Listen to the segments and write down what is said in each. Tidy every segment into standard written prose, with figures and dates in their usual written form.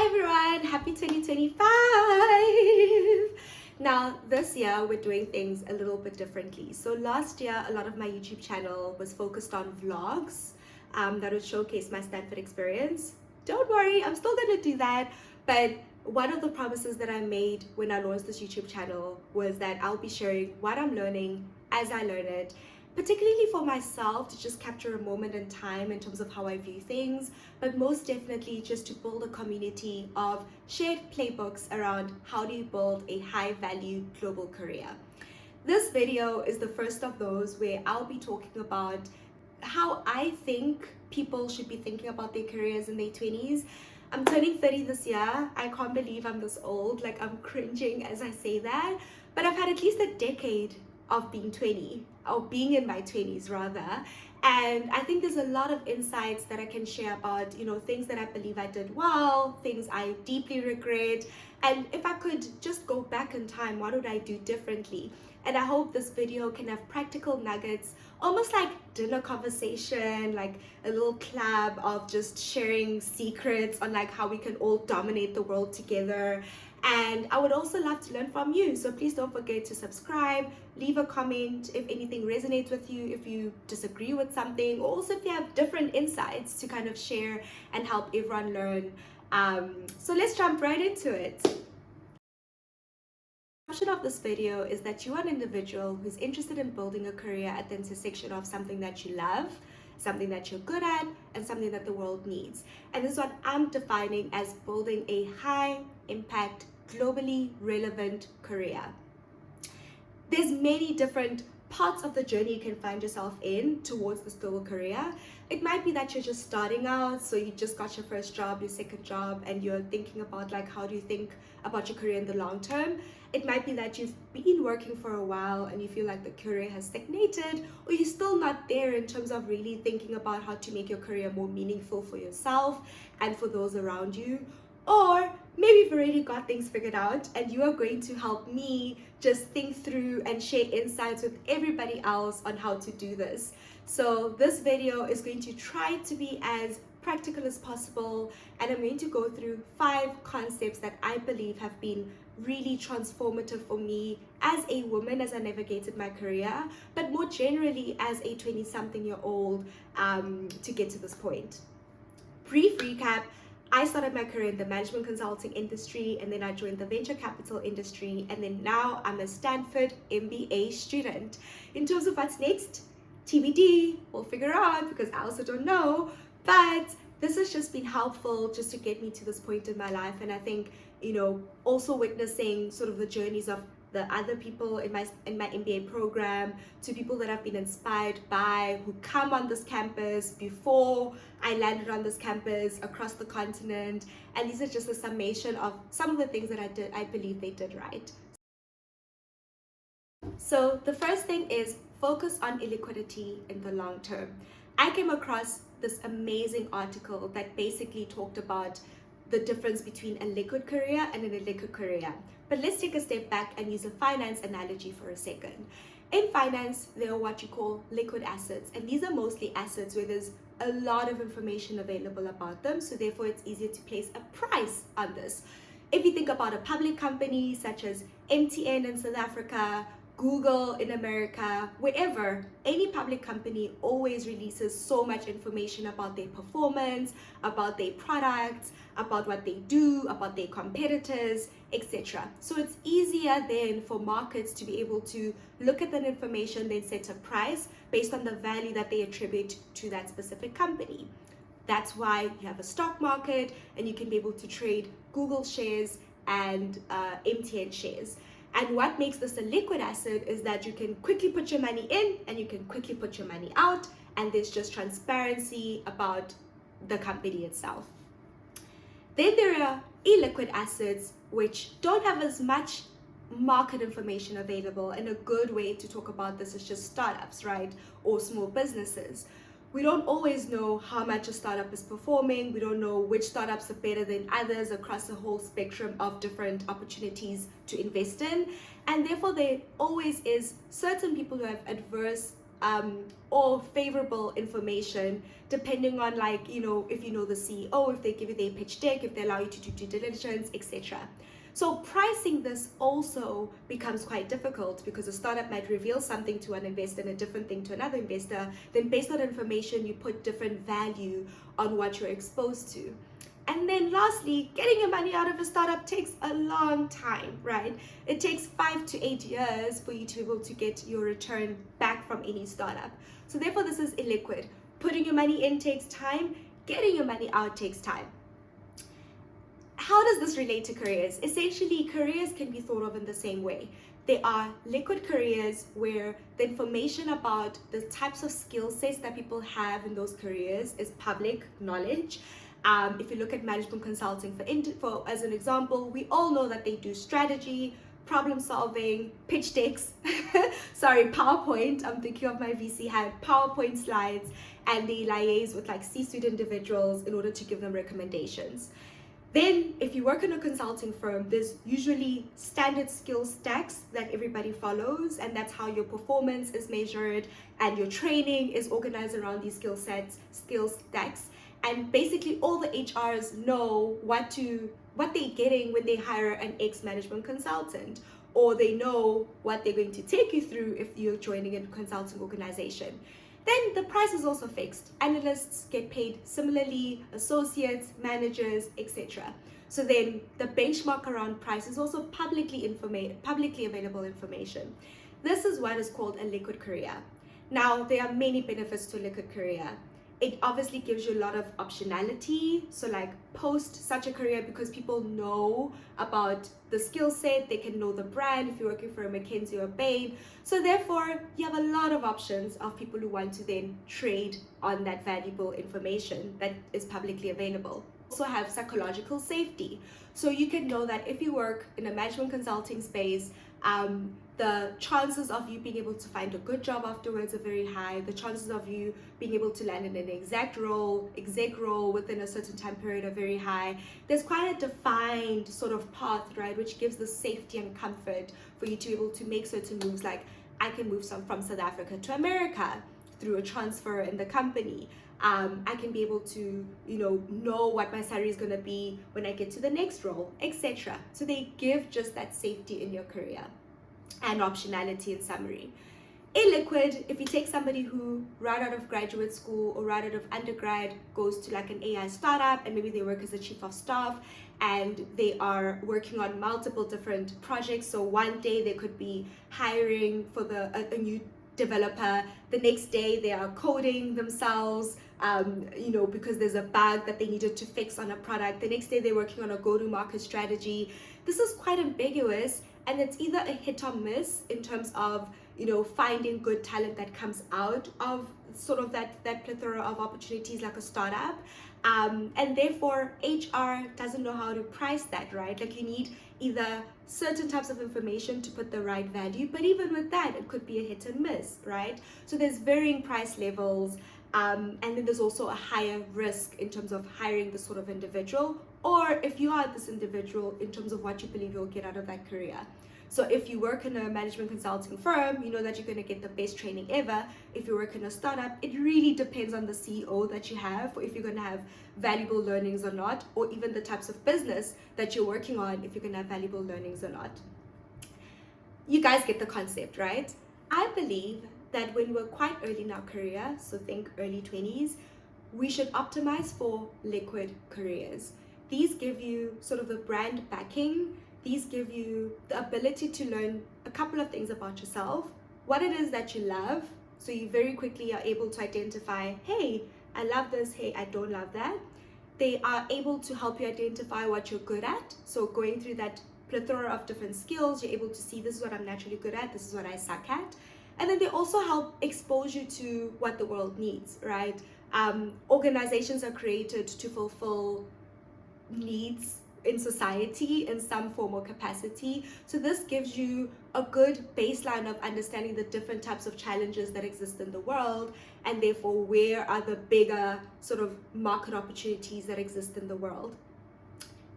everyone, happy 2025! Now, this year we're doing things a little bit differently. So last year, a lot of my YouTube channel was focused on vlogs that would showcase my Stanford experience. Don't worry, I'm still gonna do that, but one of the promises that I made when I launched this YouTube channel was that I'll be sharing what I'm learning as I learn it, particularly for myself to just capture a moment in time in terms of how I view things, but most definitely just to build a community of shared playbooks around how do you build a high value global career. This video is the first of those where I'll be talking about how I think people should be thinking about their careers in their 20s. I'm turning 30 this year. I can't believe I'm this old. Like, I'm cringing as I say that. But I've had at least a decade of being 20, or being in my 20s rather. And I think there's a lot of insights that I can share about, things that I believe I did well, things I deeply regret. And if I could just go back in time, what would I do differently? And I hope this video can have practical nuggets, almost like dinner conversation, like a little club of just sharing secrets on like how we can all dominate the world together. And I would also love to learn from you. So please don't forget to subscribe, leave a comment if anything resonates with you, if you disagree with something, or also if you have different insights to kind of share and help everyone learn. So let's jump right into it. The option of this video is that you are an individual who's interested in building a career at the intersection of something that you love, something that you're good at, and something that the world needs. And this is what I'm defining as building a high impact, globally relevant career. There's many different parts of the journey you can find yourself in towards this global career. It might be that you're just starting out, so you just got your first job, your second job, and you're thinking about like, how do you think about your career in the long term? It might be that you've been working for a while and you feel like the career has stagnated, or you're still not there in terms of really thinking about how to make your career more meaningful for yourself and for those around you. Or maybe you've already got things figured out and you are going to help me just think through and share insights with everybody else on how to do this. So this video is going to try to be as practical as possible, and I'm going to go through 5 concepts that I believe have been really transformative for me as a woman as I navigated my career, but more generally as a 20-something-year-old to get to this point. Brief recap. I started my career in the management consulting industry, and then I joined the venture capital industry, and then now I'm a Stanford MBA student. In terms of what's next, TBD, we'll figure out because I also don't know, but this has just been helpful just to get me to this point in my life. And I think, also witnessing sort of the journeys of the other people in my MBA program, to people that I've been inspired by, who come on this campus before I landed on this campus, across the continent. And these are just a summation of some of the things that I believe they did right. So the first thing is focus on illiquidity in the long term. I came across this amazing article that basically talked about the difference between a liquid career and an illiquid career. But let's take a step back and use a finance analogy for a second. In finance, there are what you call liquid assets, and these are mostly assets where there's a lot of information available about them, so therefore it's easier to place a price on this. If you think about a public company such as MTN in South Africa, Google in America, wherever, any public company always releases so much information about their performance, about their products, about what they do, about their competitors, etc. So it's easier then for markets to be able to look at that information, then set a price based on the value that they attribute to that specific company. That's why you have a stock market and you can be able to trade Google shares and MTN shares. And what makes this a liquid asset is that you can quickly put your money in and you can quickly put your money out, and there's just transparency about the company itself. Then there are illiquid assets which don't have as much market information available, and a good way to talk about this is just startups, right? Or small businesses. We don't always know how much a startup is performing. We don't know which startups are better than others across a whole spectrum of different opportunities to invest in. And therefore, there always is certain people who have adverse or favorable information, depending on, like, you know, if you know the CEO, if they give you their pitch deck, if they allow you to do due diligence, etc. So pricing this also becomes quite difficult, because a startup might reveal something to one investor and a different thing to another investor. Then based on information, you put different value on what you're exposed to. And then lastly, getting your money out of a startup takes a long time, right? It takes 5 to 8 years for you to be able to get your return back from any startup. So therefore, this is illiquid. Putting your money in takes time, getting your money out takes time. How does this relate to careers? Essentially, careers can be thought of in the same way. They are liquid careers where the information about the types of skill sets that people have in those careers is public knowledge. If you look at management consulting, for as an example, we all know that they do strategy, problem solving, pitch decks, PowerPoint. I'm thinking of my VC hat, PowerPoint slides, and they liaise with like C-suite individuals in order to give them recommendations. Then if you work in a consulting firm, there's usually standard skill stacks that everybody follows, and that's how your performance is measured and your training is organized around these skill stacks. And basically all the HRs know what they're getting when they hire an ex-management consultant, or they know what they're going to take you through if you're joining a consulting organization. Then the price is also fixed. Analysts get paid similarly, associates, managers, etc. So then the benchmark around price is also publicly available information. This is what is called a liquid career. Now, there are many benefits to a liquid career. It obviously gives you a lot of optionality. So like post such a career, because people know about the skill set, they can know the brand if you're working for a McKinsey or Bain. So therefore, you have a lot of options of people who want to then trade on that valuable information that is publicly available. Also have psychological safety. So you can know that if you work in a management consulting space, the chances of you being able to find a good job afterwards are very high. The chances of you being able to land in an exec role within a certain time period are very high. There's quite a defined sort of path, right, which gives the safety and comfort for you to be able to make certain moves. Like I can move from South Africa to America through a transfer in the company. I can be able to, know what my salary is going to be when I get to the next role, etc. So they give just that safety in your career and optionality in summary. Illiquid, if you take somebody who right out of graduate school or right out of undergrad goes to like an AI startup, and maybe they work as a chief of staff and they are working on multiple different projects. So one day they could be hiring for a new developer, the next day they are coding themselves, because there's a bug that they needed to fix on a product. The next day they're working on a go-to-market strategy. This is quite ambiguous, and it's either a hit or miss in terms of finding good talent that comes out of sort of that plethora of opportunities like a startup, and therefore HR doesn't know how to price that, right? Like you need either certain types of information to put the right value, but even with that it could be a hit and miss, right? So there's varying price levels, and then there's also a higher risk in terms of hiring this sort of individual, or if you are this individual, in terms of what you believe you'll get out of that career. So if you work in a management consulting firm, you know that you're going to get the best training ever. If you work in a startup, it really depends on the CEO that you have, or if you're going to have valuable learnings or not, or even the types of business that you're working on, if you're going to have valuable learnings or not. You guys get the concept, right? I believe that when we're quite early in our career, so think early 20s, we should optimize for liquid careers. These give you sort of the brand backing. These give you the ability to learn a couple of things about yourself, what it is that you love, so you very quickly are able to identify, hey, I love this, hey, I don't love that. They are able to help you identify what you're good at, so going through that plethora of different skills, you're able to see this is what I'm naturally good at, this is what I suck at. And then they also help expose you to what the world needs, right? Organizations are created to fulfill needs in society in some form or capacity. So this gives you a good baseline of understanding the different types of challenges that exist in the world, and therefore where are the bigger sort of market opportunities that exist in the world.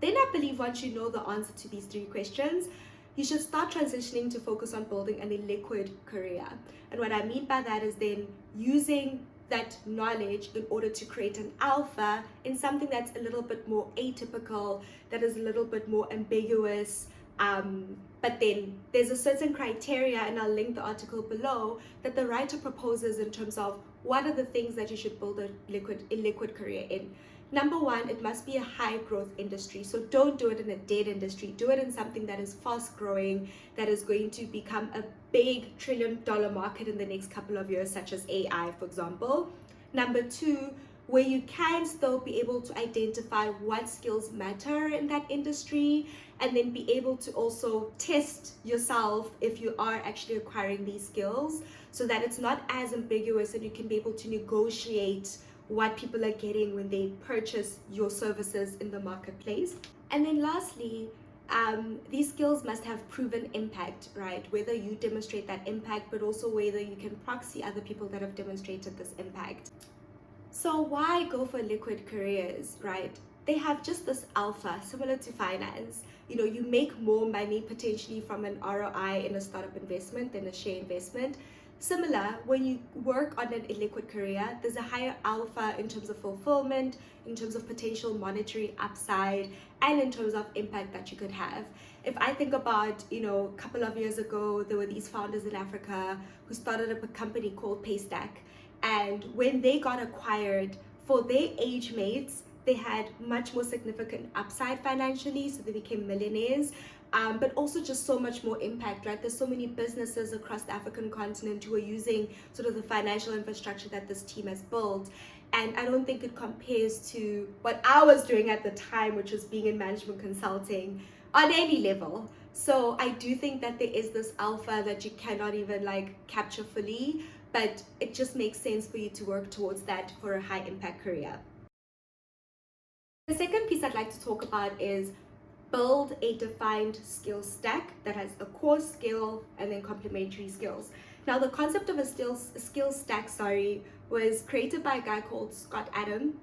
Then I believe once you know the answer to these three questions, you should start transitioning to focus on building an illiquid career. And what I mean by that is then using that knowledge in order to create an alpha in something that's a little bit more atypical, that is a little bit more ambiguous. But then there's a certain criteria, and I'll link the article below, that the writer proposes in terms of what are the things that you should build a illiquid career in. Number one, it must be a high growth industry. So don't do it in a dead industry. Do it in something that is fast growing, that is going to become a big $1 trillion market in the next couple of years, such as AI, for example. Number two, where you can still be able to identify what skills matter in that industry, and then be able to also test yourself if you are actually acquiring these skills, so that it's not as ambiguous and you can be able to negotiate what people are getting when they purchase your services in the marketplace. And then lastly, these skills must have proven impact, right? Whether you demonstrate that impact, but also whether you can proxy other people that have demonstrated this impact. So why go for liquid careers, right? They have just this alpha, similar to finance. You make more money potentially from an ROI in a startup investment than a share investment. Similar, when you work on an illiquid career, there's a higher alpha in terms of fulfillment, in terms of potential monetary upside, and in terms of impact that you could have. If I think about, a couple of years ago, there were these founders in Africa who started up a company called Paystack. And when they got acquired, for their age mates, they had much more significant upside financially, so they became millionaires. But also just so much more impact, right? There's so many businesses across the African continent who are using sort of the financial infrastructure that this team has built. And I don't think it compares to what I was doing at the time, which was being in management consulting on any level. So I do think that there is this alpha that you cannot even capture fully, but it just makes sense for you to work towards that for a high impact career. The second piece I'd like to talk about is build a defined skill stack that has a core skill and then complementary skills. Now, the concept of a skill stack, was created by a guy called Scott Adam,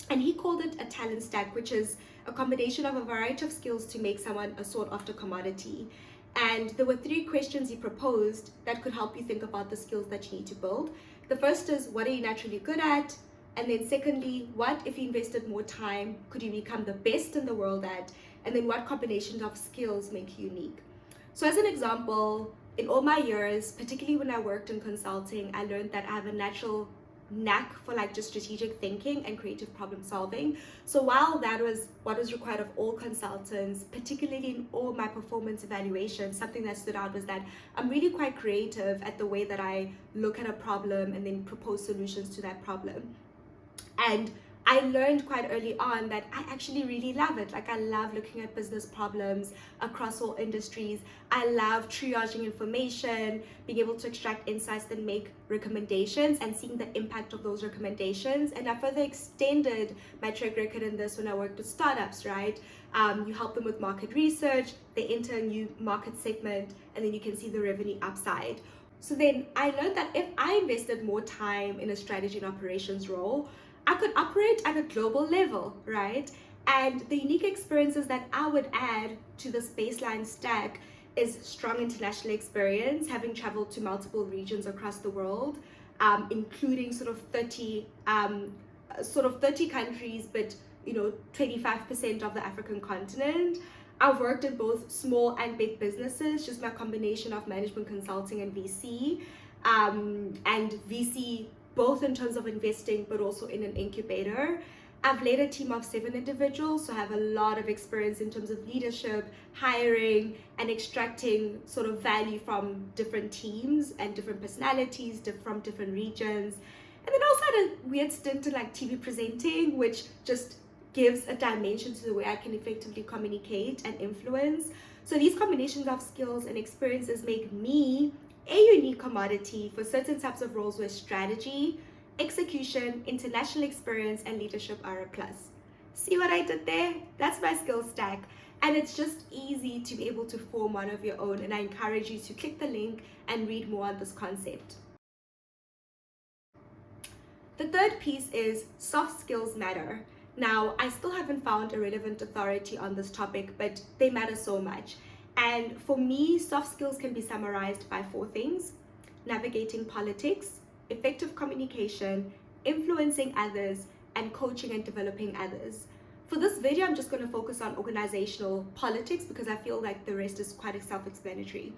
and he called it a talent stack, which is a combination of a variety of skills to make someone a sought after commodity. And there were 3 questions he proposed that could help you think about the skills that you need to build. The first is, what are you naturally good at? And then secondly, what if you invested more time, could you become the best in the world at? And then what combinations of skills make you unique? So as an example, in all my years, particularly when I worked in consulting, I learned that I have a natural knack for just strategic thinking and creative problem solving. So while that was what was required of all consultants, particularly in all my performance evaluations, something that stood out was that I'm really quite creative at the way that I look at a problem and then propose solutions to that problem. And I learned quite early on that I actually really love it. I love looking at business problems across all industries. I love triaging information, being able to extract insights and make recommendations and seeing the impact of those recommendations. And I further extended my track record in this when I worked with startups, right? You help them with market research, they enter a new market segment, and then you can see the revenue upside. So then I learned that if I invested more time in a strategy and operations role, I could operate at a global level, right? And the unique experiences that I would add to this baseline stack is strong international experience, having traveled to multiple regions across the world, including sort of 30 countries, but 25% of the African continent. I've worked in both small and big businesses, just my combination of management consulting and VC, and VC both in terms of investing, but also in an incubator. I've led a team of 7 individuals, so I have a lot of experience in terms of leadership, hiring, and extracting sort of value from different teams and different personalities from different regions. And then also had a weird stint in TV presenting, which just gives a dimension to the way I can effectively communicate and influence. So these combinations of skills and experiences make me a unique commodity for certain types of roles where strategy, execution, international experience, and leadership are a plus. See what I did there? That's my skill stack. And it's just easy to be able to form one of your own. And I encourage you to click the link and read more on this concept. The third piece is soft skills matter. Now, I still haven't found a relevant authority on this topic, but they matter so much. And for me, soft skills can be summarized by 4 things: navigating politics, effective communication, influencing others, and coaching and developing others. For this video, I'm just going to focus on organizational politics because I feel like the rest is quite self-explanatory.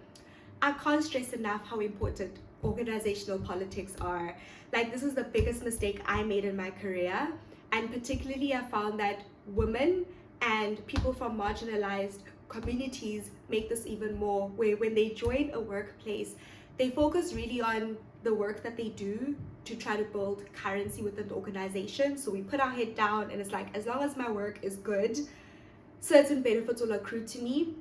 I can't stress enough how important organizational politics are. Like, this is the biggest mistake I made in my career, and particularly I found that women and people from marginalized communities make this even more, where when they join a workplace, they focus really on the work that they do to try to build currency within the organization. So we put our head down and it's like, as long as my work is good, certain benefits will accrue to me.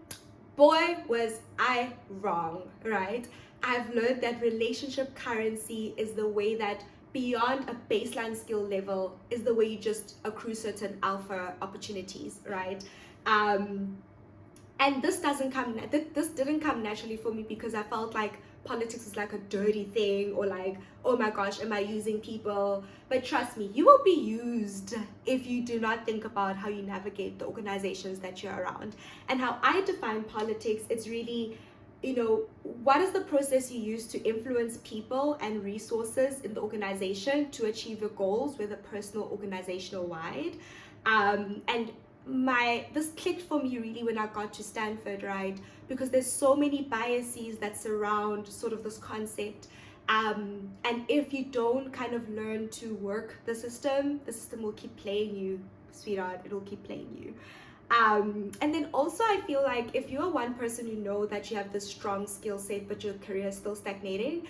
Boy, was I wrong, right? I've learned that relationship currency is the way that beyond a baseline skill level is the way you just accrue certain alpha opportunities, right? And this didn't come naturally for me because I felt like politics is like a dirty thing, or like, oh my gosh, am I using people? But trust me, you will be used if you do not think about how you navigate the organizations that you're around. And how I define politics, it's really, what is the process you use to influence people and resources in the organization to achieve your goals, whether personal, organizational wide. And this clicked for me really when I got to Stanford, right? Because there's so many biases that surround sort of this concept. And if you don't kind of learn to work the system will keep playing you, sweetheart. It'll keep playing you. And then also I feel like if you're one person, that you have this strong skill set, but your career is still stagnating,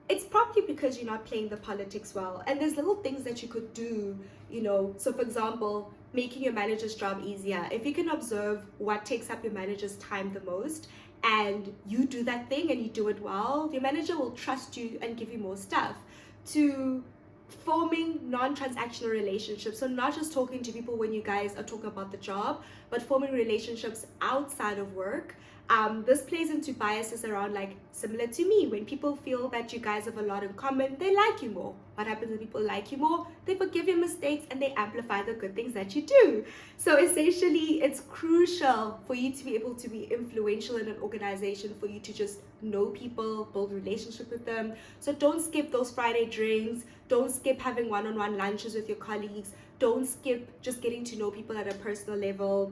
it's probably because you're not playing the politics well. And there's little things that you could do, So for example, making your manager's job easier. If you can observe what takes up your manager's time the most, and you do that thing and you do it well, your manager will trust you and give you more stuff. To forming non-transactional relationships, so not just talking to people when you guys are talking about the job, but forming relationships outside of work. This plays into biases around, like, similar to me, when people feel that you guys have a lot in common, they like you more. What happens when people like you more? They forgive your mistakes and they amplify the good things that you do. So essentially, it's crucial for you to be able to be influential in an organization, for you to just know people, build relationships with them. So don't skip those Friday drinks. Don't skip having one-on-one lunches with your colleagues. Don't skip just getting to know people at a personal level.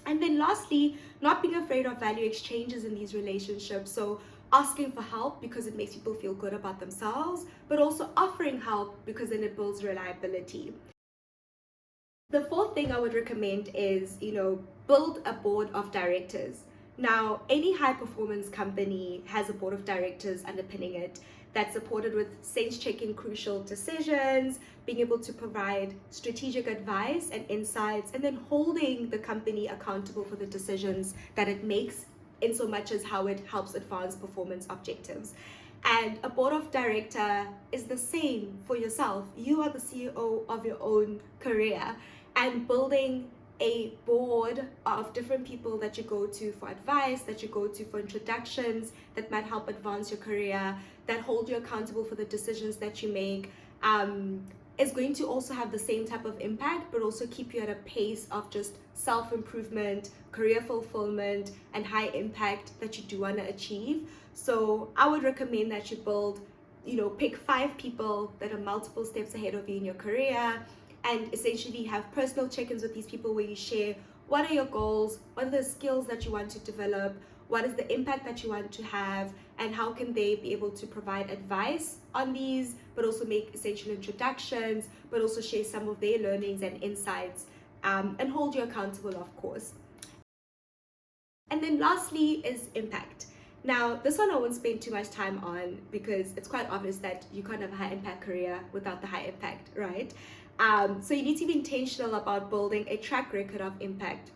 And then lastly, not being afraid of value exchanges in these relationships. So asking for help because it makes people feel good about themselves, but also offering help because then it builds reliability. The 4th thing I would recommend is, build a board of directors. Now, any high performance company has a board of directors underpinning it that's supported with sense-checking crucial decisions, being able to provide strategic advice and insights, and then holding the company accountable for the decisions that it makes, in so much as how it helps advance performance objectives. And a board of director is the same for yourself. You are the CEO of your own career, and building a board of different people that you go to for advice, that you go to for introductions, that might help advance your career, that hold you accountable for the decisions that you make, is going to also have the same type of impact, but also keep you at a pace of just self-improvement, career fulfillment, and high impact that you do want to achieve. So I would recommend that you build, pick 5 people that are multiple steps ahead of you in your career, and essentially have personal check-ins with these people where you share what are your goals, what are the skills that you want to develop, what is the impact that you want to have, and how can they be able to provide advice on these, but also make essential introductions, but also share some of their learnings and insights, and hold you accountable, of course. And then lastly is impact. Now, this one I won't spend too much time on because it's quite obvious that you can't have a high impact career without the high impact, right? So you need to be intentional about building a track record of impact.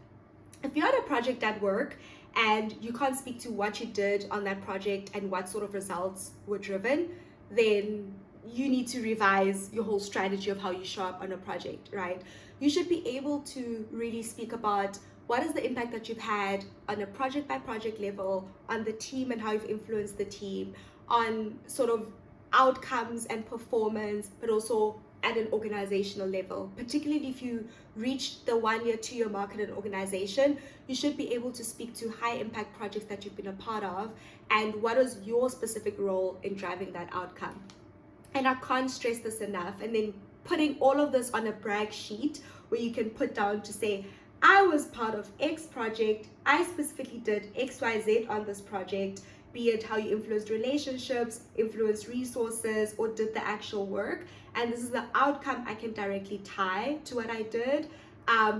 If you're on a project at work and you can't speak to what you did on that project and what sort of results were driven, then you need to revise your whole strategy of how you show up on a project, right? You should be able to really speak about what is the impact that you've had on a project by project level, on the team and how you've influenced the team, on sort of outcomes and performance, but also at an organizational level, particularly if you reach the 1 year, 2 year mark in an organization. You should be able to speak to high impact projects that you've been a part of and what is your specific role in driving that outcome. And I can't stress this enough. And then putting all of this on a brag sheet where you can put down to say, I was part of X project, I specifically did XYZ on this project, be it how you influenced relationships, influenced resources, or did the actual work. And this is the outcome I can directly tie to what I did.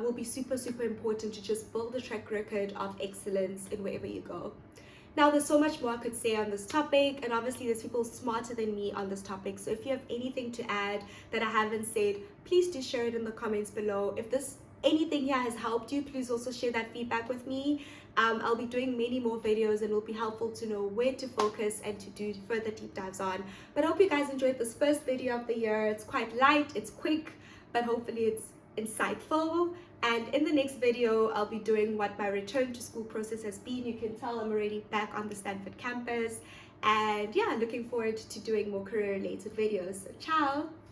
Will be super, super important to just build a track record of excellence in wherever you go. Now, there's so much more I could say on this topic, and obviously there's people smarter than me on this topic. So if you have anything to add that I haven't said, please do share it in the comments below. If anything here has helped you, please also share that feedback with me. I'll be doing many more videos and it will be helpful to know where to focus and to do further deep dives on. But I hope you guys enjoyed this first video of the year. It's quite light, it's quick, but hopefully it's insightful. And in the next video, I'll be doing what my return to school process has been. You can tell I'm already back on the Stanford campus. And yeah, looking forward to doing more career related videos. So ciao!